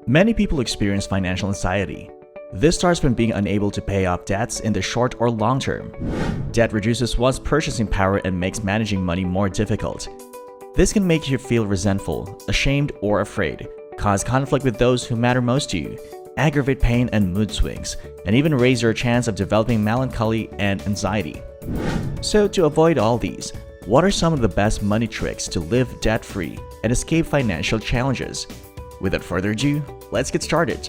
Many people experience financial anxiety. This starts from being unable to pay off debts in the short or long term. Debt reduces one's purchasing power and makes managing money more difficult. This can make you feel resentful, ashamed, or afraid, cause conflict with those who matter most to you, aggravate pain and mood swings, and even raise your chance of developing melancholy and anxiety. So to avoid all these, what are some of the best money tricks to live debt-free and escape financial challenges? Without further ado, let's get started.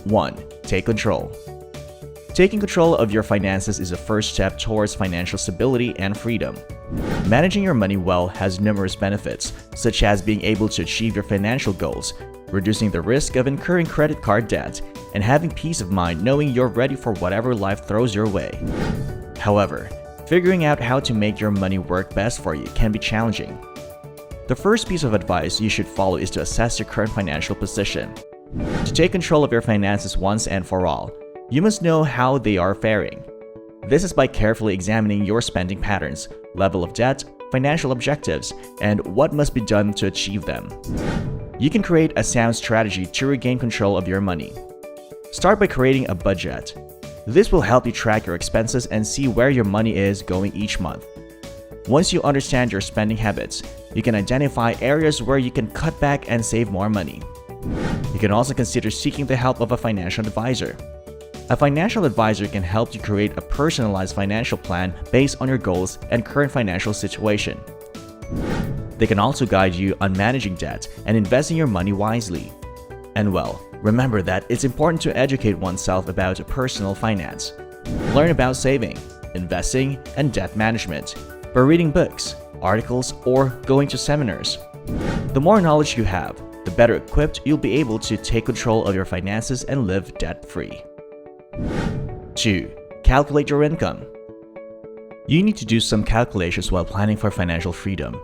1. Take control. Taking control of your finances is the first step towards financial stability and freedom. Managing your money well has numerous benefits, such as being able to achieve your financial goals, reducing the risk of incurring credit card debt, and having peace of mind knowing you're ready for whatever life throws your way. However, figuring out how to make your money work best for you can be challenging. The first piece of advice you should follow is to assess your current financial position. To take control of your finances once and for all, you must know how they are faring. This is by carefully examining your spending patterns, level of debt, financial objectives, and what must be done to achieve them. You can create a sound strategy to regain control of your money. Start by creating a budget. This will help you track your expenses and see where your money is going each month. Once you understand your spending habits, you can identify areas where you can cut back and save more money. You can also consider seeking the help of a financial advisor. A financial advisor can help you create a personalized financial plan based on your goals and current financial situation. They can also guide you on managing debt and investing your money wisely. And well, remember that it's important to educate oneself about personal finance. Learn about saving, investing, and debt management by reading books, articles, or going to seminars. The more knowledge you have, the better equipped you'll be able to take control of your finances and live debt-free. 2. Calculate your income. You need to do some calculations while planning for financial freedom.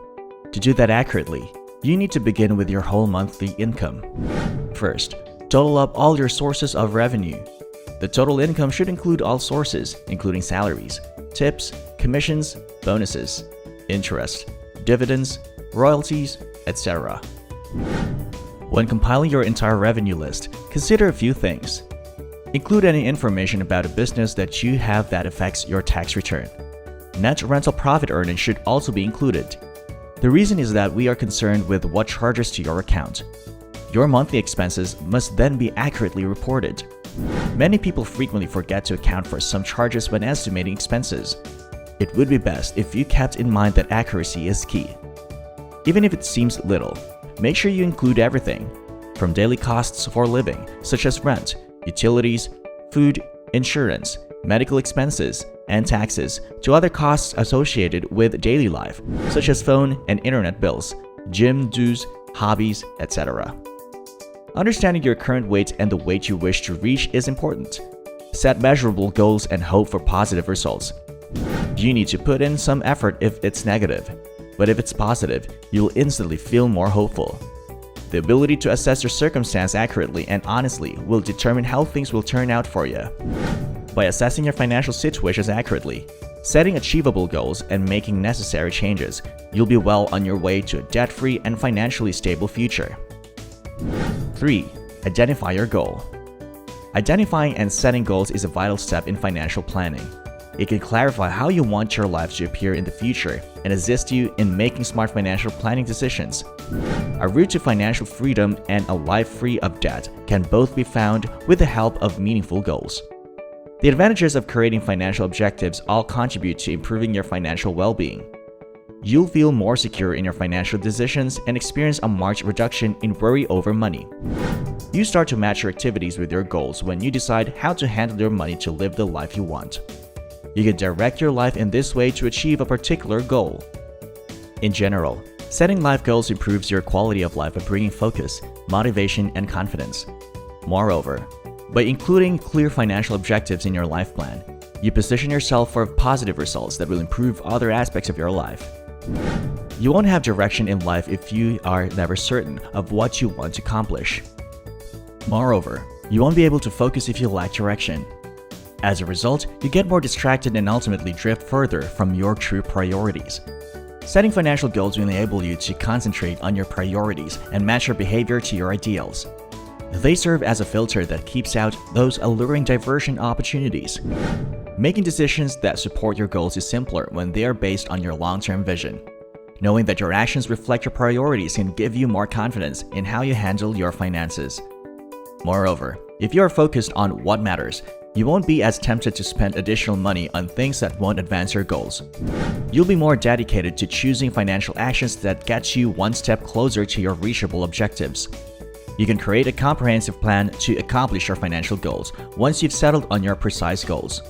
To do that accurately, you need to begin with your whole monthly income. First, total up all your sources of revenue. The total income should include all sources, including salaries, tips, commissions, bonuses, interest, dividends, royalties, etc. When compiling your entire revenue list, consider a few things. Include any information about a business that you have that affects your tax return. Net rental profit earnings should also be included. The reason is that we are concerned with what charges to your account. Your monthly expenses must then be accurately reported. Many people frequently forget to account for some charges when estimating expenses. It would be best if you kept in mind that accuracy is key. Even if it seems little, make sure you include everything, from daily costs for living, such as rent, utilities, food, insurance, medical expenses, and taxes, to other costs associated with daily life, such as phone and internet bills, gym dues, hobbies, etc. Understanding your current weight and the weight you wish to reach is important. Set measurable goals and hope for positive results. You need to put in some effort if it's negative, but if it's positive, you'll instantly feel more hopeful. The ability to assess your circumstance accurately and honestly will determine how things will turn out for you. By assessing your financial situations accurately, setting achievable goals, and making necessary changes, you'll be well on your way to a debt-free and financially stable future. 3. Identify your goal. Identifying and setting goals is a vital step in financial planning. It can clarify how you want your life to appear in the future and assist you in making smart financial planning decisions. A route to financial freedom and a life free of debt can both be found with the help of meaningful goals. The advantages of creating financial objectives all contribute to improving your financial well-being. You'll feel more secure in your financial decisions and experience a marked reduction in worry over money. You start to match your activities with your goals when you decide how to handle your money to live the life you want. You can direct your life in this way to achieve a particular goal. In general, setting life goals improves your quality of life by bringing focus, motivation, and confidence. Moreover, by including clear financial objectives in your life plan, you position yourself for positive results that will improve other aspects of your life. You won't have direction in life if you are never certain of what you want to accomplish. Moreover, you won't be able to focus if you lack direction. As a result, you get more distracted and ultimately drift further from your true priorities. Setting financial goals will enable you to concentrate on your priorities and match your behavior to your ideals. They serve as a filter that keeps out those alluring diversion opportunities. Making decisions that support your goals is simpler when they are based on your long-term vision. Knowing that your actions reflect your priorities can give you more confidence in how you handle your finances. Moreover, if you are focused on what matters, you won't be as tempted to spend additional money on things that won't advance your goals. You'll be more dedicated to choosing financial actions that get you one step closer to your reachable objectives. You can create a comprehensive plan to accomplish your financial goals once you've settled on your precise goals.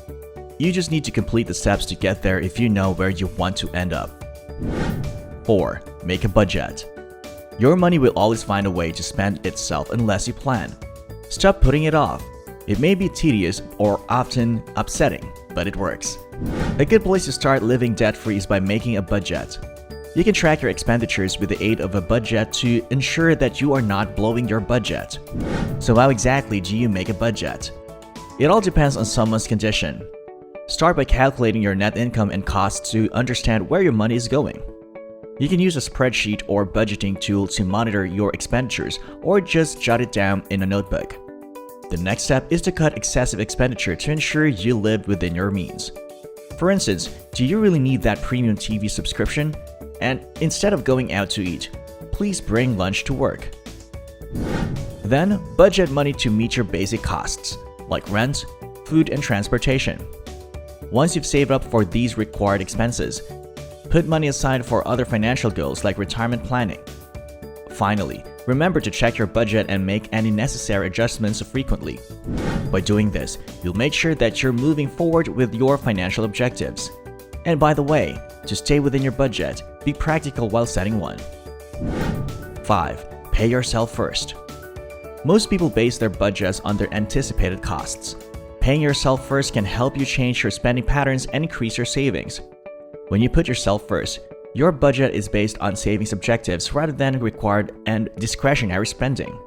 You just need to complete the steps to get there if you know where you want to end up. 4. Make a budget. Your money will always find a way to spend itself unless you plan. Stop putting it off. It may be tedious or often upsetting, but it works. A good place to start living debt-free is by making a budget. You can track your expenditures with the aid of a budget to ensure that you are not blowing your budget. So how exactly do you make a budget? It all depends on someone's condition. Start by calculating your net income and costs to understand where your money is going. You can use a spreadsheet or budgeting tool to monitor your expenditures, or just jot it down in a notebook. The next step is to cut excessive expenditure to ensure you live within your means. For instance, do you really need that premium TV subscription? And instead of going out to eat, please bring lunch to work. Then, budget money to meet your basic costs, like rent, food, and transportation. Once you've saved up for these required expenses, put money aside for other financial goals like retirement planning. Finally, remember to check your budget and make any necessary adjustments frequently. By doing this, you'll make sure that you're moving forward with your financial objectives. And by the way, to stay within your budget, be practical while setting one. 5. Pay yourself first. Most people base their budgets on their anticipated costs. Paying yourself first can help you change your spending patterns and increase your savings. When you put yourself first, your budget is based on savings objectives rather than required and discretionary spending.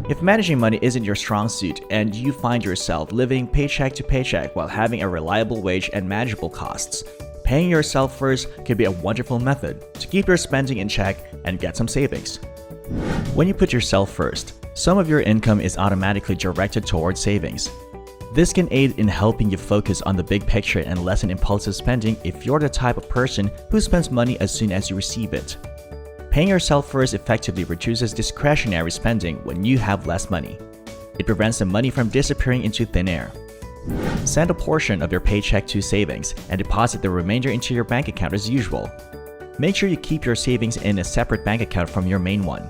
If managing money isn't your strong suit and you find yourself living paycheck to paycheck while having a reliable wage and manageable costs, paying yourself first could be a wonderful method to keep your spending in check and get some savings. When you put yourself first, some of your income is automatically directed towards savings. This can aid in helping you focus on the big picture and lessen impulsive spending if you're the type of person who spends money as soon as you receive it. Paying yourself first effectively reduces discretionary spending when you have less money. It prevents the money from disappearing into thin air. Send a portion of your paycheck to savings and deposit the remainder into your bank account as usual. Make sure you keep your savings in a separate bank account from your main one.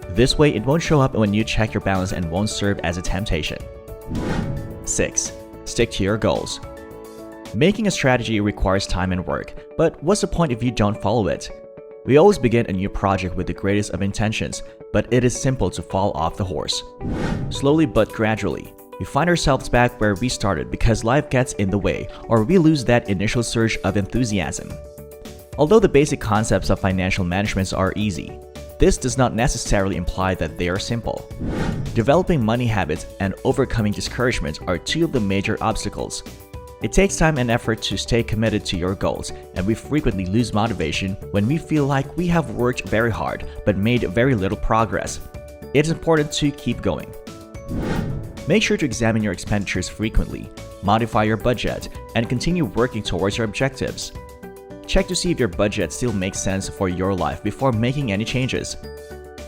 This way, it won't show up when you check your balance and won't serve as a temptation. 6. Stick to your goals. Making a strategy requires time and work, but what's the point if you don't follow it? We always begin a new project with the greatest of intentions, but it is simple to fall off the horse. Slowly but gradually, we find ourselves back where we started because life gets in the way, or we lose that initial surge of enthusiasm. Although the basic concepts of financial management are easy, this does not necessarily imply that they are simple. Developing money habits and overcoming discouragement are two of the major obstacles. It takes time and effort to stay committed to your goals, and we frequently lose motivation when we feel like we have worked very hard but made very little progress. It is important to keep going. Make sure to examine your expenditures frequently, modify your budget, and continue working towards your objectives. Check to see if your budget still makes sense for your life before making any changes.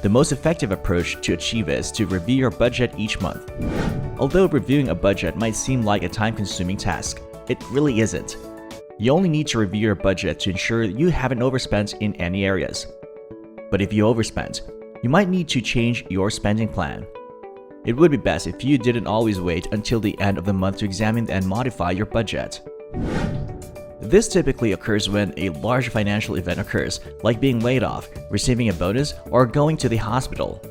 The most effective approach to achieve is to review your budget each month. Although reviewing a budget might seem like a time-consuming task, it really isn't. You only need to review your budget to ensure you haven't overspent in any areas. But if you overspent, you might need to change your spending plan. It would be best if you didn't always wait until the end of the month to examine and modify your budget. This typically occurs when a large financial event occurs, like being laid off, receiving a bonus, or going to the hospital.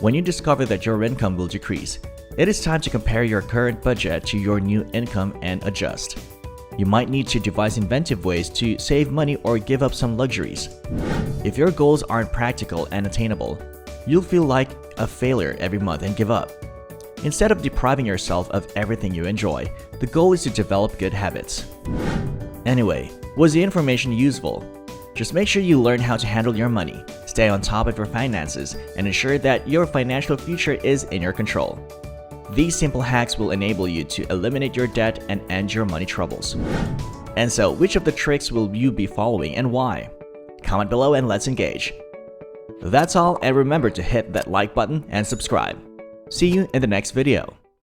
When you discover that your income will decrease, it is time to compare your current budget to your new income and adjust. You might need to devise inventive ways to save money or give up some luxuries. If your goals aren't practical and attainable, you'll feel like a failure every month and give up. Instead of depriving yourself of everything you enjoy, the goal is to develop good habits. Anyway, was the information useful? Just make sure you learn how to handle your money, stay on top of your finances, and ensure that your financial future is in your control. These simple hacks will enable you to eliminate your debt and end your money troubles. And so, which of the tricks will you be following and why? Comment below and let's engage. That's all, and remember to hit that like button and subscribe. See you in the next video.